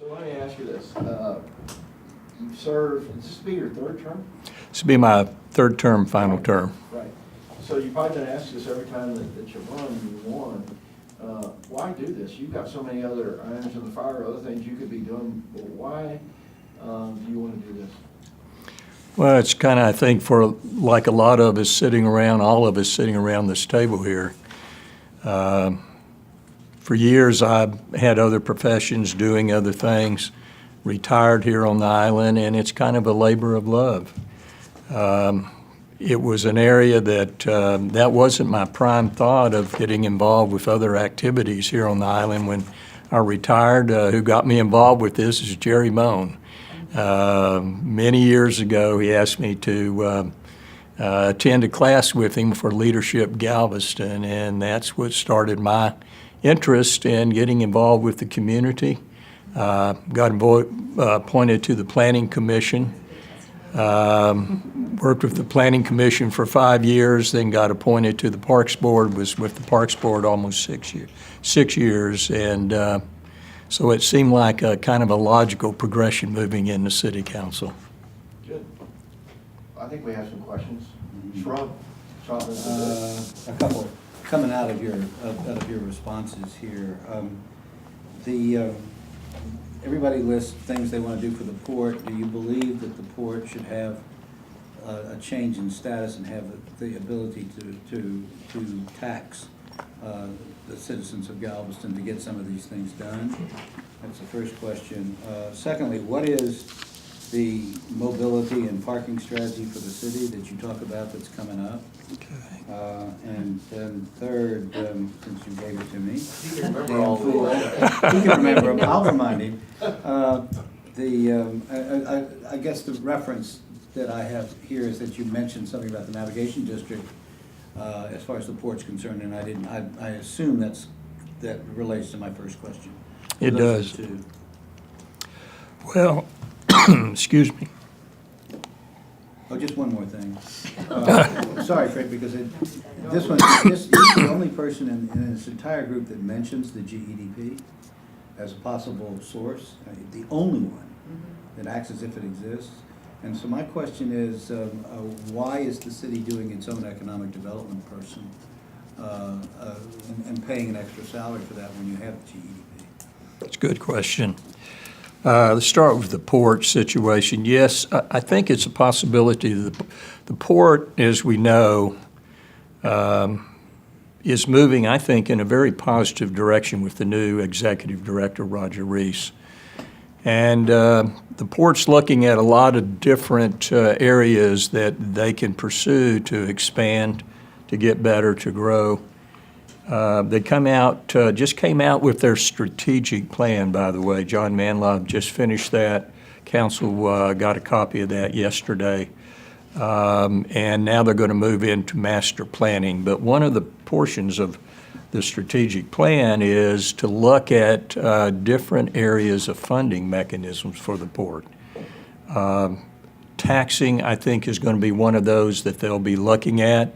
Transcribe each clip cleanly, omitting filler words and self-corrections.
So let me ask you this. You've served, is this be your third term? This will be my third term, final term. Right. So you're probably going to ask this every time that you run, you won. Why do this? You've got so many other irons in the fire, other things you could be doing. But why do you want to do this? Well, it's kind of, I think, for like a lot of us sitting around, all of us sitting around this table here. For years, I've had other professions, doing other things, retired here on the island, and it's kind of a labor of love. It was an area that wasn't my prime thought of getting involved with other activities here on the island. When I retired, who got me involved with this is Jerry Moan. Many years ago, he asked me to attend a class with him for Leadership Galveston, and that's what started my interest in getting involved with the community. Got appointed to the Planning Commission. Worked with the Planning Commission for 5 years, then got appointed to the Parks Board, was with the Parks Board almost 6 years, and so it seemed like a kind of a logical progression moving into City Council. Good. I think we have some questions. Shrub. A couple coming out of your responses here. Everybody lists things they want to do for the port. Do you believe that the port should have a change in status and have the ability to tax the citizens of Galveston to get some of these things done? That's the first question. Secondly, what is the mobility and parking strategy for the city that you talk about that's coming up? Okay. And then third, since you gave it to me. You can remember all Fool. the You can remember them, I'll remind him. I guess the reference that I have here is that you mentioned something about the navigation district as far as the port's concerned, and I assume that relates to my first question. It Those does. are two. Well, excuse me. Oh, just one more thing. Sorry, Fred, because this is the only person in this entire group that mentions the GEDP as a possible source, the only one that acts as if it exists. And so my question is, why is the city doing its own economic development person and paying an extra salary for that when you have the GEDP? That's a good question. Let's start with the port situation. Yes, I think it's a possibility. The port, as we know, is moving, I think, in a very positive direction with the new executive director, Roger Reese. And the port's looking at a lot of different areas that they can pursue to expand, to get better, to grow. They just came out with their strategic plan, by the way. John Manlove just finished that. Council got a copy of that yesterday. And now they're going to move into master planning. But one of the portions of the strategic plan is to look at different areas of funding mechanisms for the port. Taxing, I think, is going to be one of those that they'll be looking at.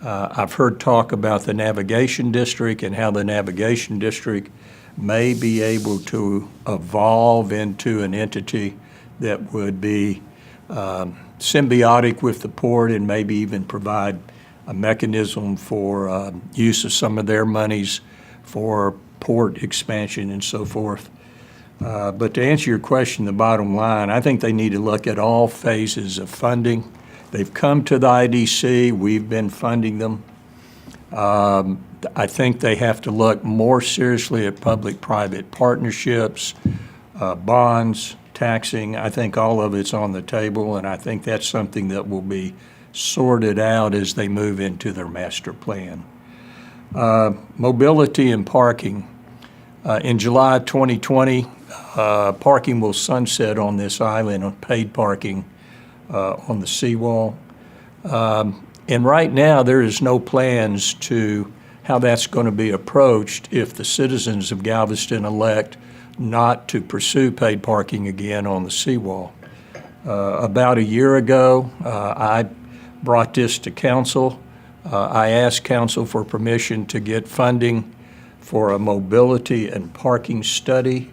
I've heard talk about the navigation district and how the navigation district may be able to evolve into an entity that would be symbiotic with the port and maybe even provide a mechanism for use of some of their monies for port expansion and so forth. But to answer your question, the bottom line, I think they need to look at all phases of funding. They've come to the IDC. We've been funding them. I think they have to look more seriously at public-private partnerships, bonds, taxing. I think all of it's on the table, and I think that's something that will be sorted out as they move into their master plan. Mobility and parking. In July 2020, parking will sunset on this island on paid parking on the seawall. And right now, there is no plans to how that's going to be approached if the citizens of Galveston elect not to pursue paid parking again on the seawall. About a year ago, I brought this to council. I asked council for permission to get funding for a mobility and parking study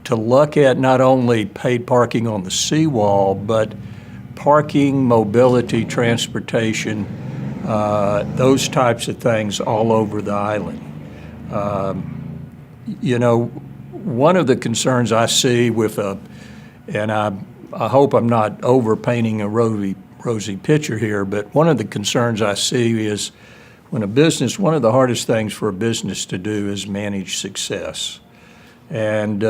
to look at not only paid parking on the seawall, but parking, mobility, transportation, those types of things all over the island. You know, one of the concerns I see with and I hope I'm not overpainting a rosy picture here, but one of the concerns I see is one of the hardest things for a business to do is manage success. And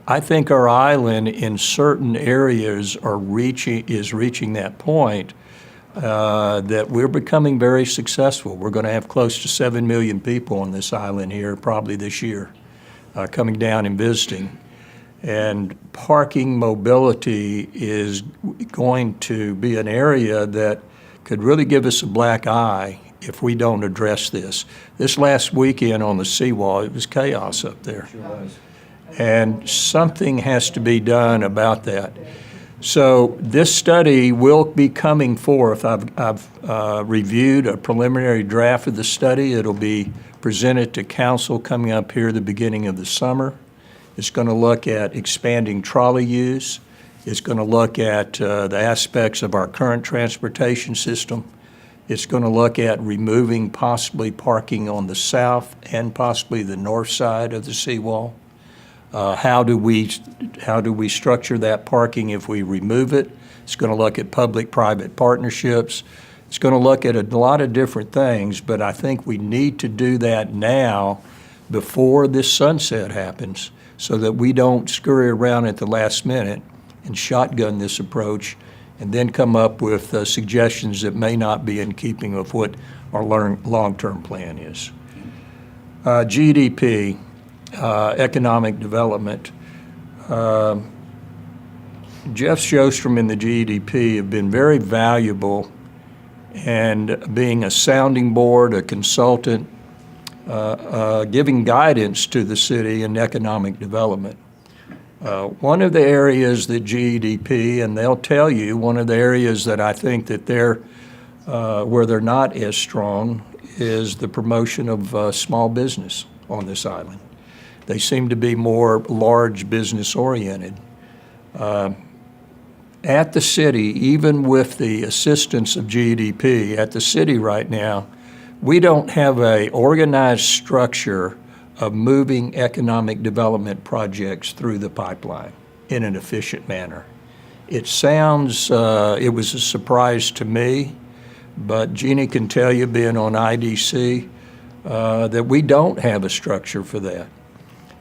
I think our island in certain areas is reaching that point that we're becoming very successful. We're going to have close to 7 million people on this island here probably this year coming down and visiting. And parking mobility is going to be an area that could really give us a black eye if we don't address this. This last weekend on the seawall, it was chaos up there. Sure was. And something has to be done about that. So this study will be coming forth. I've reviewed a preliminary draft of the study. It'll be presented to council coming up here at the beginning of the summer. It's going to look at expanding trolley use. It's going to look at the aspects of our current transportation system. It's going to look at removing possibly parking on the south and possibly the north side of the seawall. How do we structure that parking if we remove it? It's going to look at public-private partnerships. It's going to look at a lot of different things, but I think we need to do that now before this sunset happens so that we don't scurry around at the last minute and shotgun this approach and then come up with suggestions that may not be in keeping with what our long-term plan is. GDP. Economic development. Jeff Sjostrom and the GDP have been very valuable and being a sounding board, a consultant, giving guidance to the city in economic development. One of the areas that GDP, and they'll tell you, one of the areas that I think that where they're not as strong is the promotion of small business on this island. They seem to be more large business oriented. At the city, even with the assistance of GDP, at the city right now, we don't have an organized structure of moving economic development projects through the pipeline in an efficient manner. It sounds, it was a surprise to me, but Jeannie can tell you, being on IDC, that we don't have a structure for that.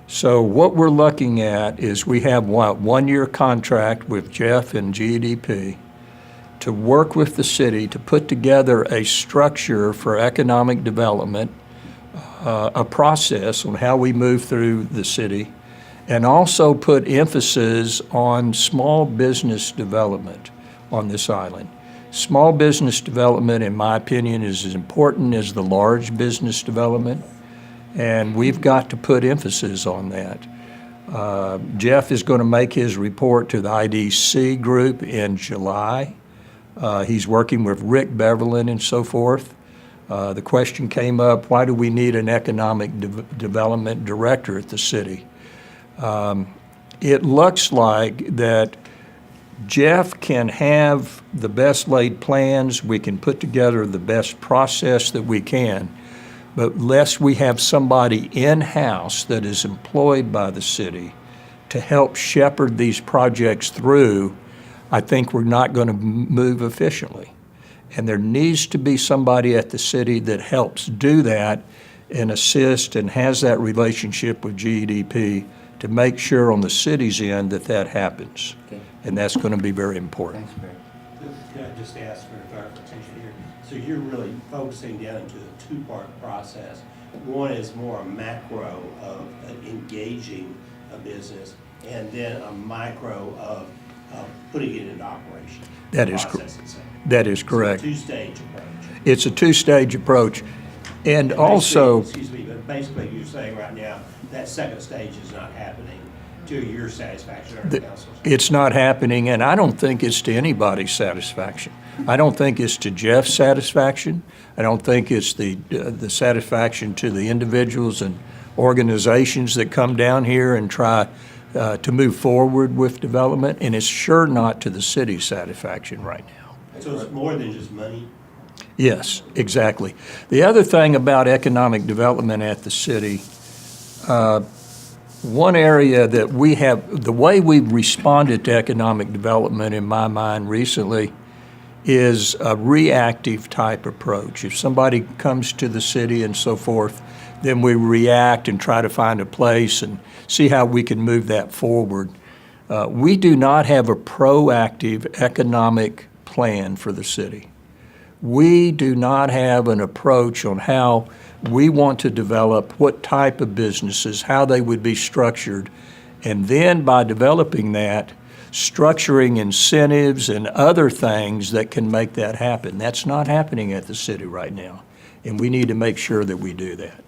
So what we're looking at is we have one-year contract with Jeff and GDP to work with the city to put together a structure for economic development, a process on how we move through the city, and also put emphasis on small business development on this island. Small business development, in my opinion, is as important as the large business development. And we've got to put emphasis on that. Jeff is going to make his report to the IDC group in July. He's working with Rick Beverlin and so forth. The question came up, why do we need an economic development director at the city? It looks like that Jeff can have the best laid plans. We can put together the best process that we can. But unless we have somebody in-house that is employed by the city to help shepherd these projects through, I think we're not going to move efficiently. And there needs to be somebody at the city that helps do that and assist and has that relationship with GDP to make sure on the city's end that that happens. Okay. And that's going to be very important. Thanks, Barry. Can I just ask for clarification here? So you're really focusing down into a two-part process. One is more a macro of engaging a business, and then a micro of putting it into operation. That is That is correct. So two-stage approach. It's a two-stage approach. And also, Excuse me, but basically you're saying right now that second stage is not happening to your satisfaction or the council's? it's not happening, and I don't think it's to anybody's satisfaction. I don't think it's to Jeff's satisfaction. I don't think it's the satisfaction to the individuals and organizations that come down here and try to move forward with development, and it's sure not to the city's satisfaction right now. So it's more than just money? Yes, exactly. The other thing about economic development at the city, one area that we have, the way we've responded to economic development in my mind recently is a reactive type approach. If somebody comes to the city and so forth, then we react and try to find a place and see how we can move that forward. We do not have a proactive economic plan for the city. We do not have an approach on how we want to develop what type of businesses, how they would be structured, and then by developing that, structuring incentives and other things that can make that happen. That's not happening at the city right now, and we need to make sure that we do that.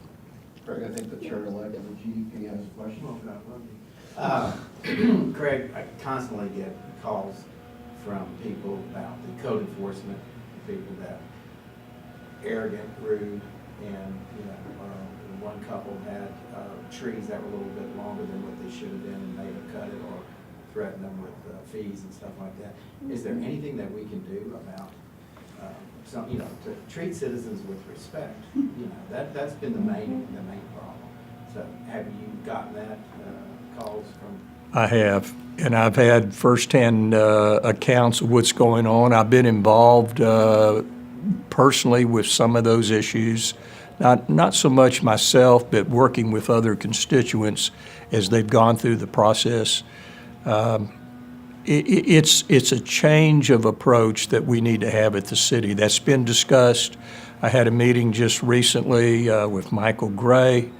Craig, I think the chair-elect of the GDP has a question. Craig, I constantly get calls from people about the code enforcement, people that arrogant, rude, and, one couple had trees that were a little bit longer than what they should have been, and they have cut it or threatened them with fees and stuff like that. Is there anything that we can do about, to treat citizens with respect? That's been the main problem. So have you gotten that calls from? I have, and I've had firsthand accounts of what's going on. I've been involved personally with some of those issues, not so much myself, but working with other constituents as they've gone through the process. It's a change of approach that we need to have at the city. That's been discussed. I had a meeting just recently with Michael Gray,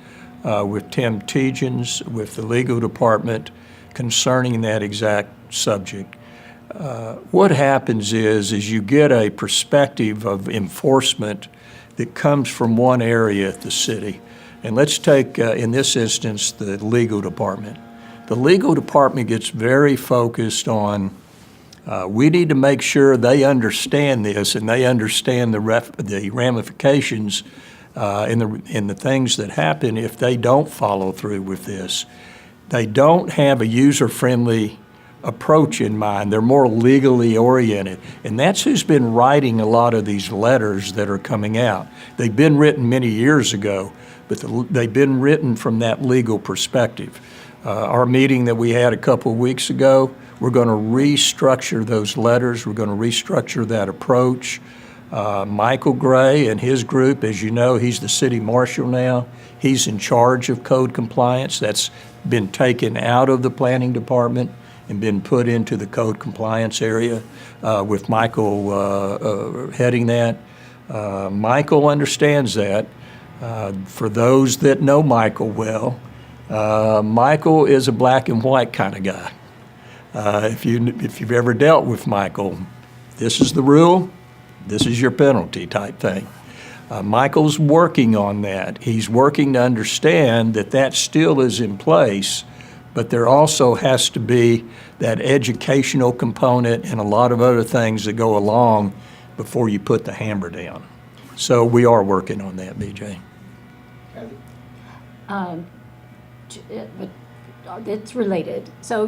with Tim Tegens, with the legal department concerning that exact subject. What happens is you get a perspective of enforcement that comes from one area at the city. And let's take, in this instance, the legal department. The legal department gets very focused on, we need to make sure they understand this and they understand the ramifications and the things that happen if they don't follow through with this. They don't have a user-friendly approach in mind. They're more legally oriented. And that's who's been writing a lot of these letters that are coming out. They've been written many years ago, but they've been written from that legal perspective. Our meeting that we had a couple of weeks ago, we're going to restructure those letters. We're going to restructure that approach. Michael Gray and his group, as you know, he's the city marshal now. He's in charge of code compliance. That's been taken out of the planning department and been put into the code compliance area with Michael heading that. Michael understands that. For those that know Michael well, Michael is a black and white kind of guy. If you've ever dealt with Michael, this is the rule, this is your penalty type thing. Michael's working on that. He's working to understand that that still is in place, but there also has to be that educational component and a lot of other things that go along before you put the hammer down. So we are working on that, BJ. But it's related. So,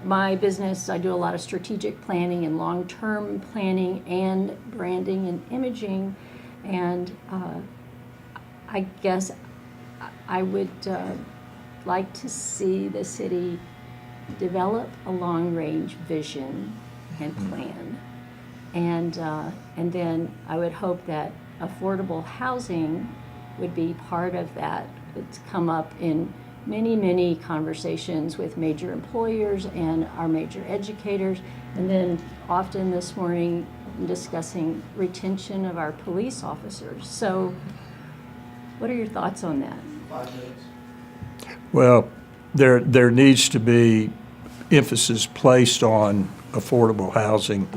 my business, I do a lot of strategic planning and long-term planning and branding and imaging. And I guess I would like to see the city develop a long-range vision and plan. And then I would hope that affordable housing would be part of that. It's come up in many conversations with major employers and our major educators. And then often this morning discussing retention of our police officers. So what are your thoughts on that? 5 minutes. Well, there needs to be emphasis placed on affordable housing.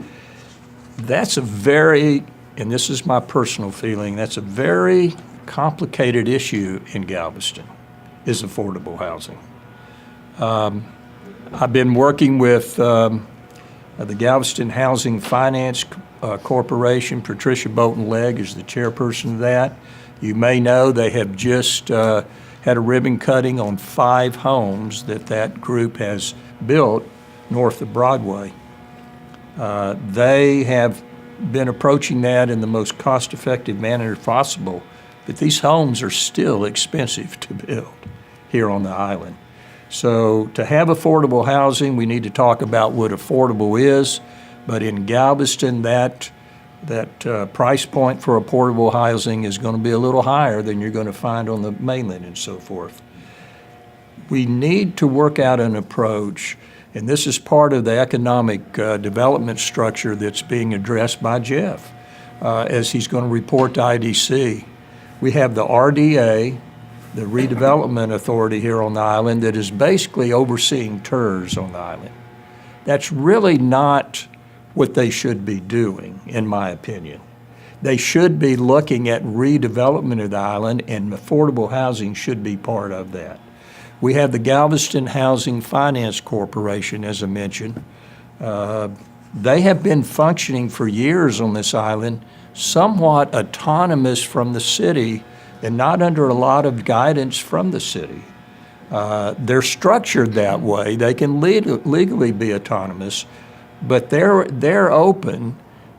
That's a very, and this is my personal feeling, that's a very complicated issue in Galveston, is affordable housing. I've been working with the Galveston Housing Finance Corporation. Patricia Bolton Legg is the chairperson of that. You may know they have just had had a ribbon cutting on 5 homes that group has built north of Broadway. They have been approaching that in the most cost-effective manner possible, but these homes are still expensive to build here on the island. So to have affordable housing, we need to talk about what affordable is, but in Galveston, that price point for affordable housing is going to be a little higher than you're going to find on the mainland and so forth. We need to work out an approach, and this is part of the economic development structure that's being addressed by Jeff as he's going to report to IDC. We have the RDA, the Redevelopment Authority here on the island, that is basically overseeing TERS on the island. That's really not what they should be doing, in my opinion. They should be looking at redevelopment of the island, and affordable housing should be part of that. We have the Galveston Housing Finance Corporation, as I mentioned. They have been functioning for years on this island, somewhat autonomous from the city and not under a lot of guidance from the city. They're structured that way. They can legally be autonomous, but they're open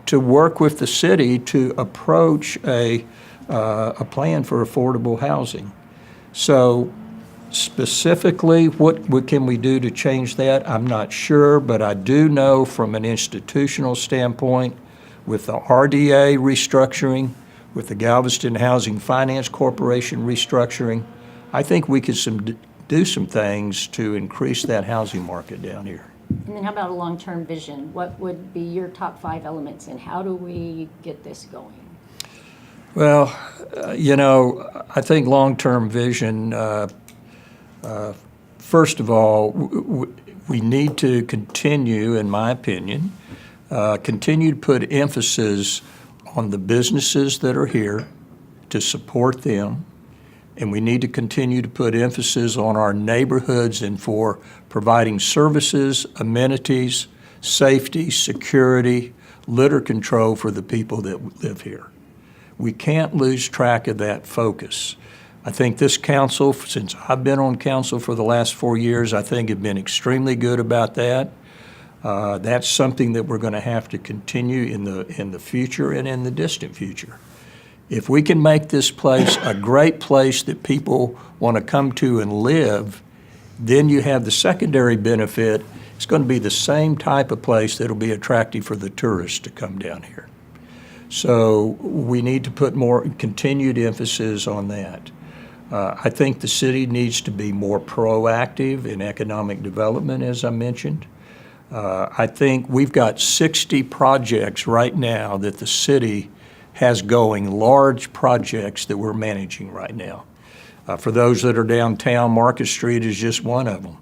to work with the city to approach a plan for affordable housing. So specifically, what can we do to change that? I'm not sure, but I do know from an institutional standpoint, with the RDA restructuring, with the Galveston Housing Finance Corporation restructuring, I think we could do some things to increase that housing market down here. And then how about a long-term vision? What would be your top 5 elements, and how do we get this going? Well, I think long-term vision, first of all, we need to continue, in my opinion, continue to put emphasis on the businesses that are here to support them. And we need to continue to put emphasis on our neighborhoods and for providing services, amenities, safety, security, litter control for the people that live here. We can't lose track of that focus. I think this council, since I've been on council for the last 4 years, I think have been extremely good about that. That's something that we're going to have to continue in the future and in the distant future. If we can make this place a great place that people want to come to and live, then you have the secondary benefit. It's going to be the same type of place that'll be attractive for the tourists to come down here. So we need to put more continued emphasis on that. I think the city needs to be more proactive in economic development, as I mentioned. I think we've got 60 projects right now that the city has going, large projects that we're managing right now. For those that are downtown, Market Street is just one of them.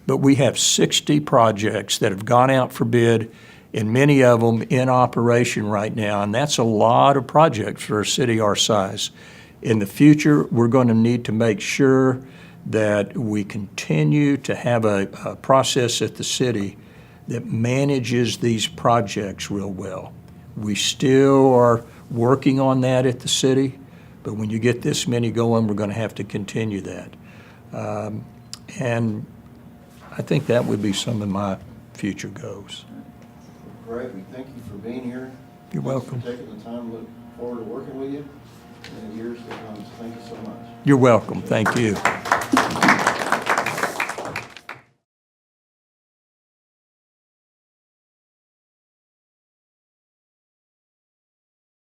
But we have 60 projects that have gone out for bid, and many of them in operation right now, and that's a lot of projects for a city our size. In the future, we're going to need to make sure that we continue to have a process at the city that manages these projects real well. We still are working on that at the city, but when you get this many going, we're going to have to continue that. And I think that would be some of my future goals. Great, we thank you for being here. You're welcome. Thanks for taking the time, look forward to working with you in the years to come. Thank you so much. You're welcome. Thank you.